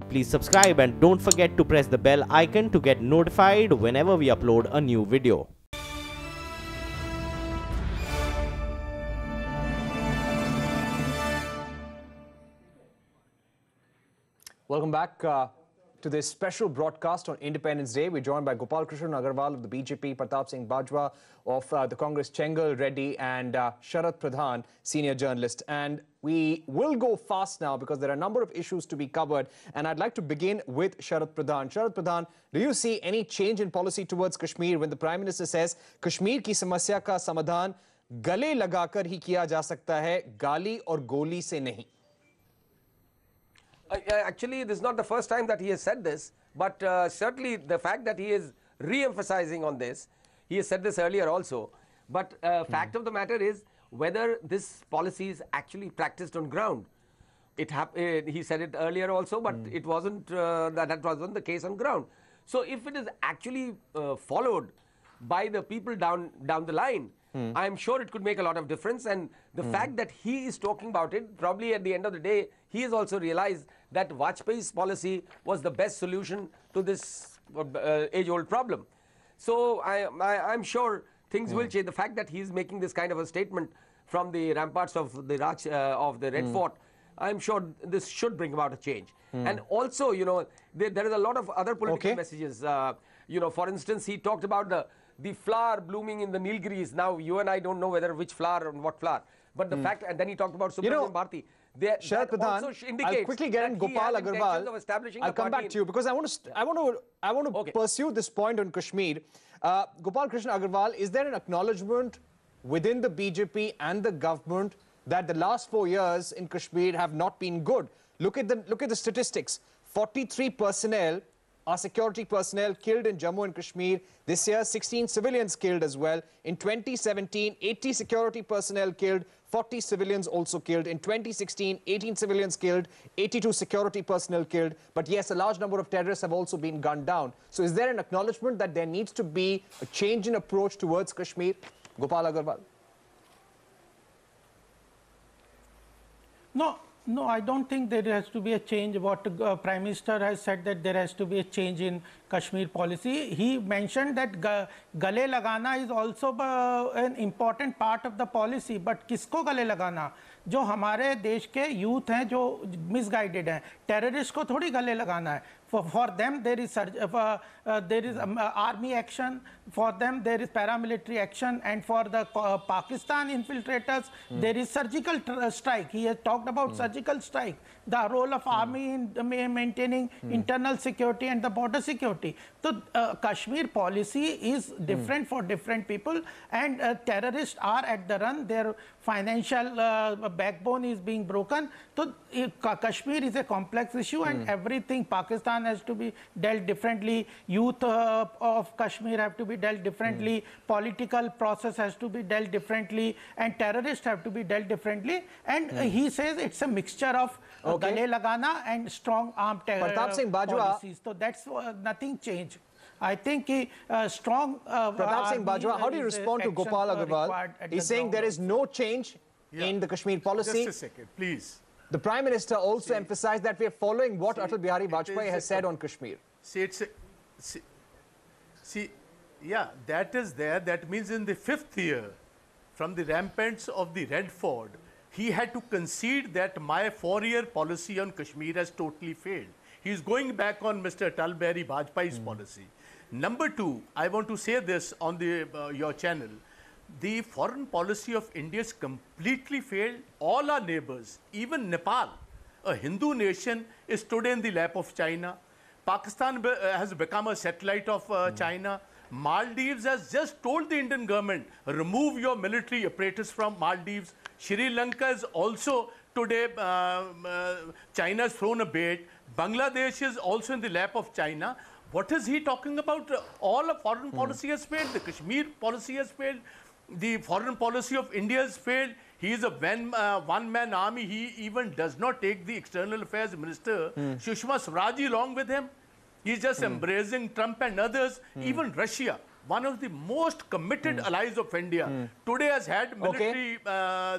Please subscribe and don't forget to press the bell icon to get notified whenever we upload a new video. Welcome back to this special broadcast on Independence Day. We're joined by Gopal Krishnan Agarwal of the BJP, Pratap Singh Bajwa of the Congress, Chengal Reddy, and Sharath Pradhan, senior journalist. And we will go fast now because there are a number of issues to be covered. And I'd like to begin with Sharath Pradhan. Sharath Pradhan, do you see any change in policy towards Kashmir when the Prime Minister says Kashmir ki samasya ka samadhan gale lagakar hi kiya ja sakta hai, Gali or Goli se nahi? Actually, this is not the first time that he has said this, but certainly the fact that he is re-emphasizing on this, he has said this earlier also, but fact of the matter is whether this policy is actually practiced on ground. He said it earlier also, but it wasn't, that wasn't the case on ground. So if it is actually followed by the people down the line, I'm sure it could make a lot of difference. And the fact that he is talking about it, probably at the end of the day, he has also realized that Vajpayee's policy was the best solution to this age-old problem. So I'm sure things will change. The fact that he's making this kind of a statement from the ramparts of the Red Fort, I'm sure this should bring about a change. And also, you know, there is a lot of other political messages. You know, for instance, he talked about the flower blooming in the Nilgiris. Now, you and I don't know whether which flower and what flower. But the fact, and then he talked about Supreme Bharti. Sharath Pradhan, I'll quickly get in Gopal Agarwal. I'll come back to you because I want to pursue this point on Kashmir. Gopal Krishnan Agarwal, is there an acknowledgement within the BJP and the government that the last 4 years in Kashmir have not been good? Look at the statistics. 43 personnel are security personnel killed in Jammu and Kashmir. This year, 16 civilians killed as well. In 2017, 80 security personnel killed, 40 civilians also killed. In 2016, 18 civilians killed, 82 security personnel killed. But yes, a large number of terrorists have also been gunned down. So is there an acknowledgement that there needs to be a change in approach towards Kashmir? Gopal Agarwal. No, I don't think there has to be a change. What the Prime Minister has said that there has to be a change in Kashmir policy. He mentioned that gale lagana is also an important part of the policy. But kisko gale lagana? जो हमारे देश के youth हैं जो misguided हैं, terrorist को थोड़ी गले लगाना है. For them there is army action, for them there is paramilitary action, and for the Pakistan infiltrators there is surgical strike. He has talked about surgical strike, the role of army in maintaining internal security and the border security. So Kashmir policy is different for different people, and terrorists are at the run. Their financial backbone is being broken. So Kashmir is a complex issue, and everything, Pakistan has to be dealt differently, youth of Kashmir have to be dealt differently, political process has to be dealt differently, and terrorists have to be dealt differently. And he says it's a mixture of gale lagana and strong arm policies. So that's nothing changed. I think strong Pratap Singh Bajwa, how do you respond to Gopal Agarwal? He's saying there is no change in the Kashmir policy. Just a second, please. The Prime Minister also emphasized that we are following what Atal Bihari Vajpayee has said on Kashmir. Yeah, that is there. That means in the 5th year, from the ramparts of the Red Fort, he had to concede that my 4-year policy on Kashmir has totally failed. He is going back on Mr. Atal Bihari Vajpayee's policy. Number 2, I want to say this on the your channel. The foreign policy of India has completely failed. All our neighbors, even Nepal, a Hindu nation, is today in the lap of China. Pakistan has become a satellite of China. Maldives has just told the Indian government, remove your military apparatus from Maldives. Sri Lanka is also today, China has thrown a bait. Bangladesh is also in the lap of China. What is he talking about? All of foreign policy has failed. The Kashmir policy has failed. The foreign policy of India has failed. He is a one-man army. He even does not take the external affairs minister, Sushma Swaraj, along with him. He's just embracing Trump and others. Even Russia. one of the most committed allies of India, today has had military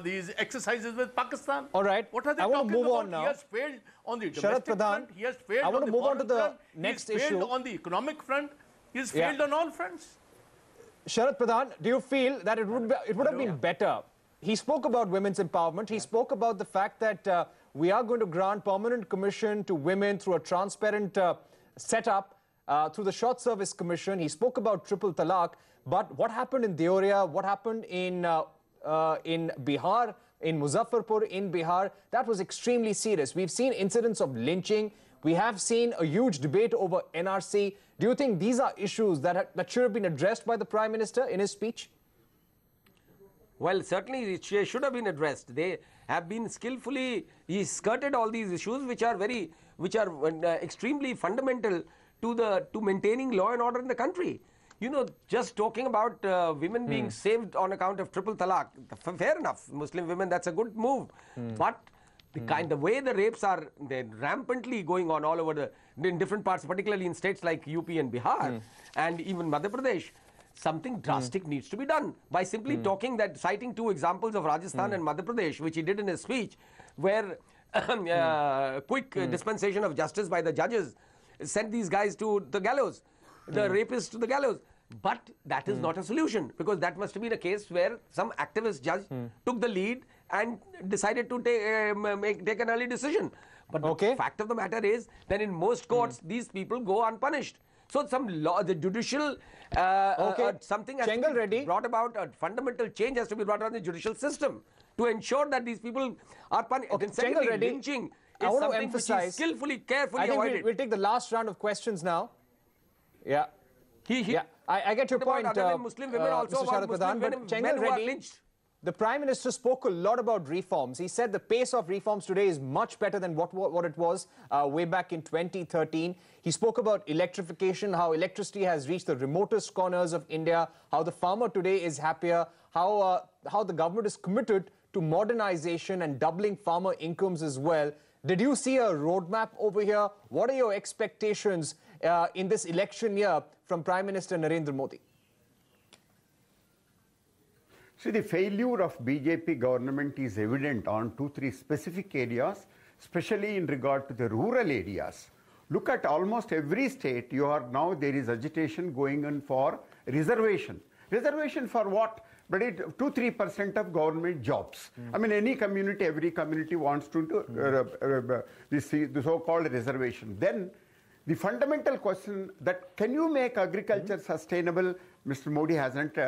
these exercises with Pakistan. All right. What are they talking move about? On now. He has failed on the Sharat domestic front. He has failed on the move on to the front. next He has failed issue. on the economic front. He has failed on all fronts. Sharat Pradhan, do you feel that it would have been better? He spoke about women's empowerment. He spoke about the fact that we are going to grant permanent commission to women through a transparent setup through the Short Service Commission. He spoke about triple talaq. But what happened in Deoria, what happened in Bihar, in Muzaffarpur, in Bihar, that was extremely serious. We've seen incidents of lynching. We have seen a huge debate over NRC. Do you think these are issues that should have been addressed by the Prime Minister in his speech? Well, certainly it should have been addressed. They have been skillfully, he skirted all these issues which are extremely fundamental to maintaining law and order in the country. You know, just talking about women being saved on account of triple talaq, fair enough, Muslim women, that's a good move. But the way the rapes are rampantly going on all over in different parts, particularly in states like UP and Bihar and even Madhya Pradesh, something drastic needs to be done. By simply citing two examples of Rajasthan and Madhya Pradesh, which he did in his speech, where quick dispensation of justice by the judges sent these guys to the gallows, the rapists to the gallows. But that is not a solution, because that must have been a case where some activist judge took the lead and decided to take an early decision. But the fact of the matter is that in most courts, these people go unpunished. So some law, the judicial, something has to be brought about, a fundamental change has to be brought about in the judicial system to ensure that these people are punished. Secondly, lynching is something which is skillfully, carefully avoided. We'll take the last round of questions now. Yeah. I get your point, Muslim women also Mr. Sharat Pradhan, but men who are lynched. The Prime Minister spoke a lot about reforms. He said the pace of reforms today is much better than what it was way back in 2013. He spoke about electrification, how electricity has reached the remotest corners of India, how the farmer today is happier, how the government is committed to modernization and doubling farmer incomes as well. Did you see a roadmap over here? What are your expectations in this election year from Prime Minister Narendra Modi? See, the failure of BJP government is evident on 2-3 specific areas, especially in regard to the rural areas. Look at almost every state, there is agitation going on for reservation. Reservation for what? But 2-3% of government jobs. I mean, any community, every community wants to do the so-called reservation. Then the fundamental question that can you make agriculture sustainable, Mr. Modi hasn't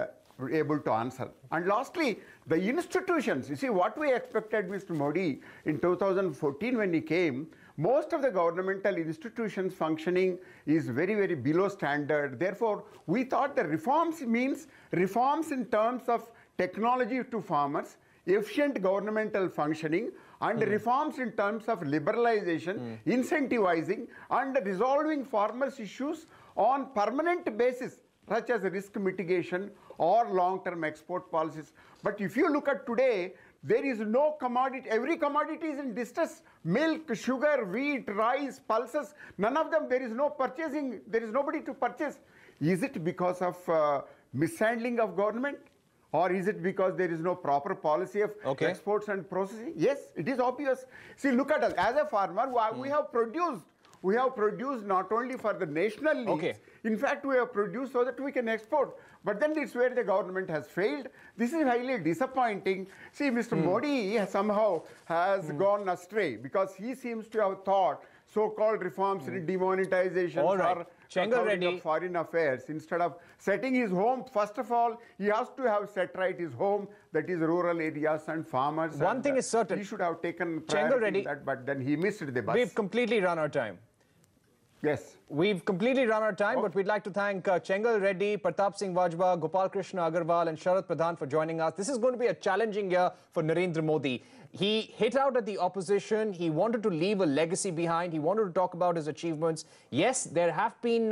able to answer. And lastly, the institutions. You see, what we expected Mr. Modi in 2014 when he came, most of the governmental institutions functioning is very, very below standard. Therefore, we thought the reforms means reforms in terms of technology to farmers, efficient governmental functioning, and reforms in terms of liberalization, incentivizing, and resolving farmers' issues on permanent basis, such as risk mitigation or long-term export policies. But if you look at today, there is no commodity. Every commodity is in distress. Milk, sugar, wheat, rice, pulses, none of them, there is no purchasing. There is nobody to purchase. Is it because of mishandling of government? Or is it because there is no proper policy of exports and processing? Yes, it is obvious. See, look at us. As a farmer, we have produced not only for the national needs. In fact, we have produced so that we can export. But then it's where the government has failed. This is highly disappointing. See, Mr. Modi somehow has gone astray because he seems to have thought so-called reforms in demonetization for foreign affairs. Instead of setting his home, first of all, he has to have set right his home, that is rural areas and farmers. One thing is certain. He should have taken priority in that, but then he missed the bus. We've completely run our time. Yes. We've completely run our time, but we'd like to thank Chengal Reddy, Pratap Singh Vajwa, Gopal Krishna Agarwal and Sharat Pradhan for joining us. This is going to be a challenging year for Narendra Modi. He hit out at the opposition. He wanted to leave a legacy behind. He wanted to talk about his achievements. Yes, there have been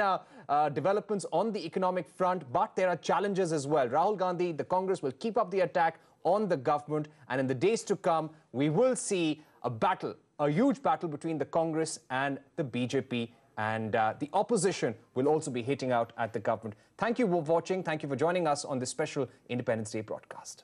developments on the economic front, but there are challenges as well. Rahul Gandhi, the Congress will keep up the attack on the government, and in the days to come, we will see a battle, a huge battle between the Congress and the BJP and the opposition will also be hitting out at the government. Thank you for watching. Thank you for joining us on this special Independence Day broadcast.